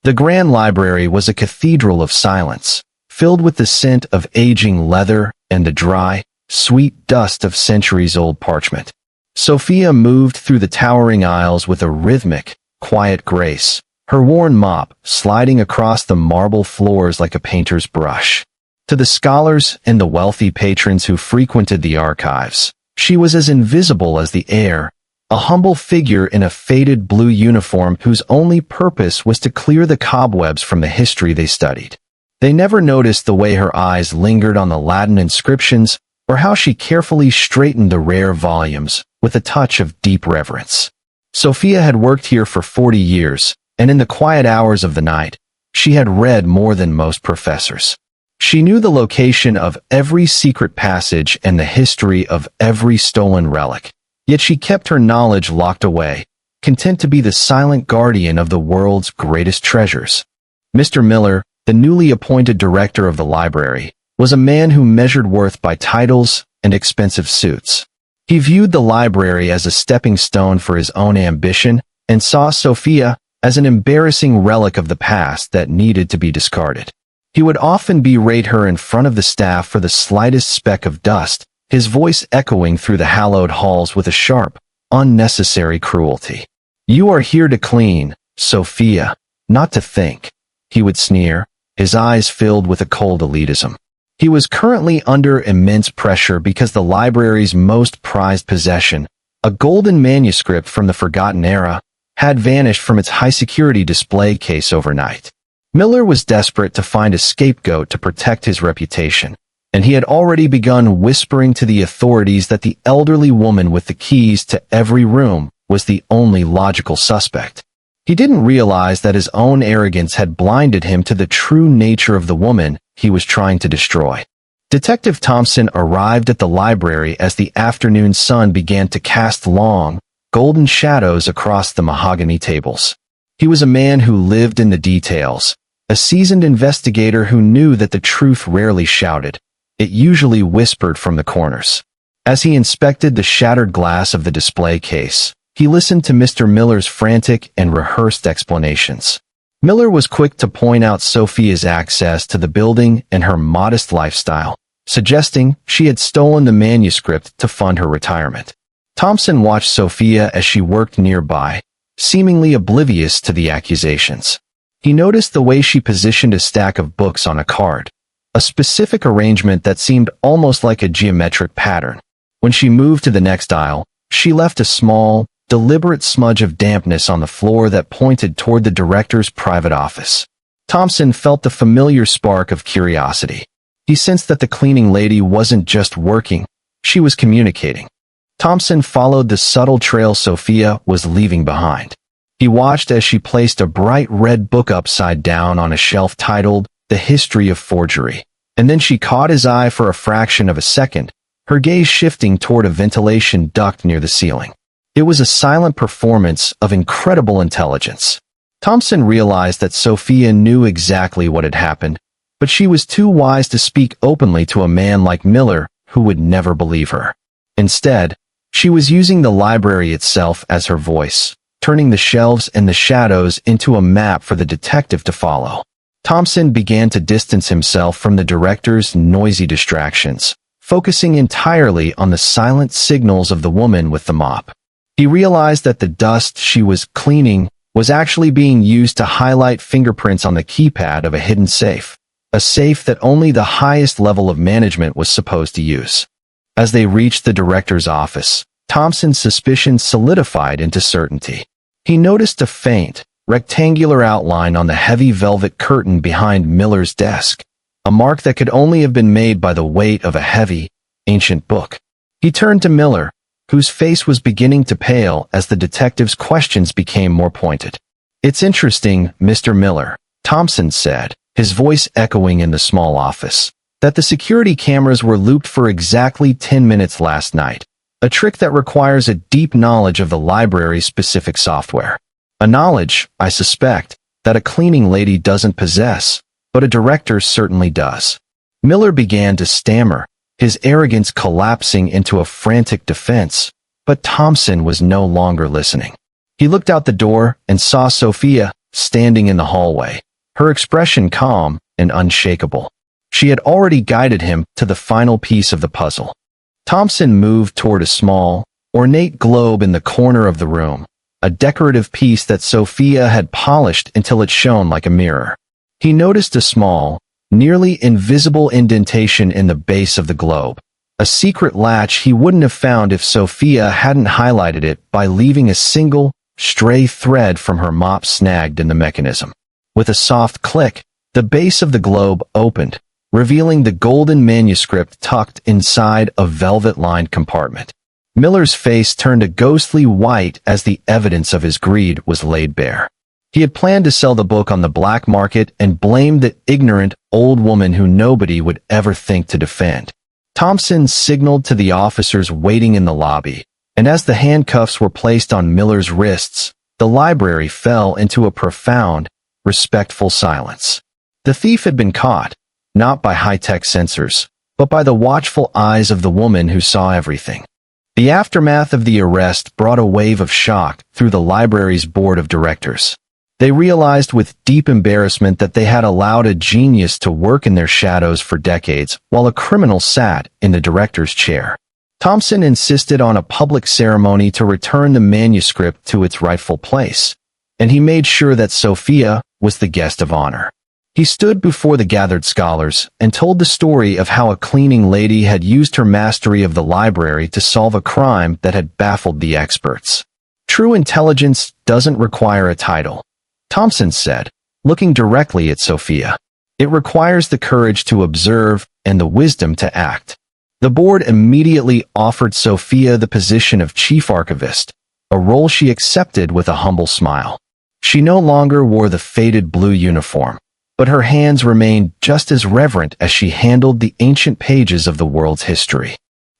The grand library was a cathedral of silence, filled with the scent of aging leather and the dry, sweet dust of centuries-old parchment. Sophia moved through the towering aisles with a rhythmic, quiet grace, her worn mop sliding across the marble floors like a painter's brush. To the scholars and the wealthy patrons who frequented the archives, she was as invisible as the air, a humble figure in a faded blue uniform whose only purpose was to clear the cobwebs from the history they studied. They never noticed the way her eyes lingered on the Latin inscriptions or how she carefully straightened the rare volumes with a touch of deep reverence. Sophia had worked here for 40 years, and in the quiet hours of the night, she had read more than most professors. She knew the location of every secret passage and the history of every stolen relic. Yet she kept her knowledge locked away, content to be the silent guardian of the world's greatest treasures. Mr. Miller, the newly appointed director of the library, was a man who measured worth by titles and expensive suits. He viewed the library as a stepping stone for his own ambition and saw Sophia as an embarrassing relic of the past that needed to be discarded. He would often berate her in front of the staff for the slightest speck of dust, his voice echoing through the hallowed halls with a sharp, unnecessary cruelty. "You are here to clean, Sophia, not to think," he would sneer, his eyes filled with a cold elitism. He was currently under immense pressure because the library's most prized possession, a golden manuscript from the forgotten era, had vanished from its high-security display case overnight. Miller was desperate to find a scapegoat to protect his reputation, and he had already begun whispering to the authorities that the elderly woman with the keys to every room was the only logical suspect. He didn't realize that his own arrogance had blinded him to the true nature of the woman he was trying to destroy. Detective Thomson arrived at the library as the afternoon sun began to cast long, golden shadows across the mahogany tables. He was a man who lived in the details, a seasoned investigator who knew that the truth rarely shouted. It usually whispered from the corners. As he inspected the shattered glass of the display case, he listened to Mr. Miller's frantic and rehearsed explanations. Miller was quick to point out Sophia's access to the building and her modest lifestyle, suggesting she had stolen the manuscript to fund her retirement. Thomson watched Sophia as she worked nearby, seemingly oblivious to the accusations. He noticed the way she positioned a stack of books on a card, a specific arrangement that seemed almost like a geometric pattern. When she moved to the next aisle, she left a small, deliberate smudge of dampness on the floor that pointed toward the director's private office. Thomson felt the familiar spark of curiosity. He sensed that the cleaning lady wasn't just working, she was communicating. Thomson followed the subtle trail Sophia was leaving behind. He watched as she placed a bright red book upside down on a shelf titled The History of Forgery, and then she caught his eye for a fraction of a second, her gaze shifting toward a ventilation duct near the ceiling. It was a silent performance of incredible intelligence. Thomson realized that Sophia knew exactly what had happened, but she was too wise to speak openly to a man like Miller who would never believe her. Instead, she was using the library itself as her voice, turning the shelves and the shadows into a map for the detective to follow. Thomson began to distance himself from the director's noisy distractions, focusing entirely on the silent signals of the woman with the mop. He realized that the dust she was cleaning was actually being used to highlight fingerprints on the keypad of a hidden safe, a safe that only the highest level of management was supposed to use. As they reached the director's office, Thomson's suspicion solidified into certainty. He noticed a faint, rectangular outline on the heavy velvet curtain behind Miller's desk, a mark that could only have been made by the weight of a heavy, ancient book. He turned to Miller, whose face was beginning to pale as the detective's questions became more pointed. "It's interesting, Mr. Miller," Thomson said, his voice echoing in the small office, "that the security cameras were looped for exactly 10 minutes last night, a trick that requires a deep knowledge of the library's specific software. A knowledge, I suspect, that a cleaning lady doesn't possess, but a director certainly does." Miller began to stammer, his arrogance collapsing into a frantic defense, but Thomson was no longer listening. He looked out the door and saw Sophia, standing in the hallway, her expression calm and unshakable. She had already guided him to the final piece of the puzzle. Thomson moved toward a small, ornate globe in the corner of the room, a decorative piece that Sophia had polished until it shone like a mirror. He noticed a small, nearly invisible indentation in the base of the globe, a secret latch he wouldn't have found if Sophia hadn't highlighted it by leaving a single, stray thread from her mop snagged in the mechanism. With a soft click, the base of the globe opened, revealing the golden manuscript tucked inside a velvet-lined compartment. Miller's face turned a ghostly white as the evidence of his greed was laid bare. He had planned to sell the book on the black market and blamed the ignorant old woman who nobody would ever think to defend. Thomson signaled to the officers waiting in the lobby, and as the handcuffs were placed on Miller's wrists, the library fell into a profound, respectful silence. The thief had been caught, not by high-tech sensors, but by the watchful eyes of the woman who saw everything. The aftermath of the arrest brought a wave of shock through the library's board of directors. They realized with deep embarrassment that they had allowed a genius to work in their shadows for decades while a criminal sat in the director's chair. Thomson insisted on a public ceremony to return the manuscript to its rightful place, and he made sure that Sophia was the guest of honor. He stood before the gathered scholars and told the story of how a cleaning lady had used her mastery of the library to solve a crime that had baffled the experts. True intelligence doesn't require a title, Thomson said, looking directly at Sophia. It requires the courage to observe and the wisdom to act. The board immediately offered Sophia the position of chief archivist, a role she accepted with a humble smile. She no longer wore the faded blue uniform, but her hands remained just as reverent as she handled the ancient pages of the world's history.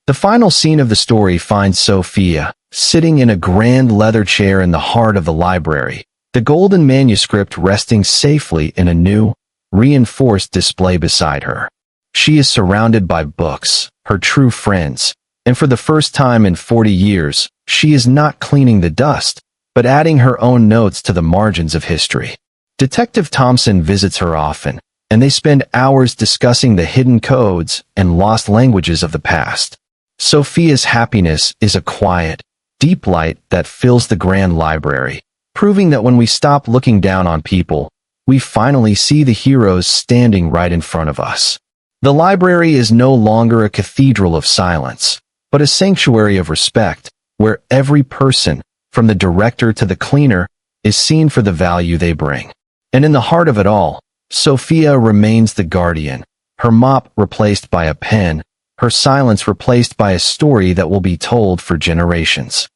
The final scene of the story finds Sophia sitting in a grand leather chair in the heart of the library, the golden manuscript resting safely in a new, reinforced display beside her. She is surrounded by books, her true friends, and for the first time in 40 years, she is not cleaning the dust, but adding her own notes to the margins of history. Detective Thomson visits her often, and they spend hours discussing the hidden codes and lost languages of the past. Sophia's happiness is a quiet, deep light that fills the grand library, proving that when we stop looking down on people, we finally see the heroes standing right in front of us. The library is no longer a cathedral of silence, but a sanctuary of respect, where every person, from the director to the cleaner, is seen for the value they bring. And in the heart of it all, Sophia remains the guardian, her mop replaced by a pen, her silence replaced by a story that will be told for generations.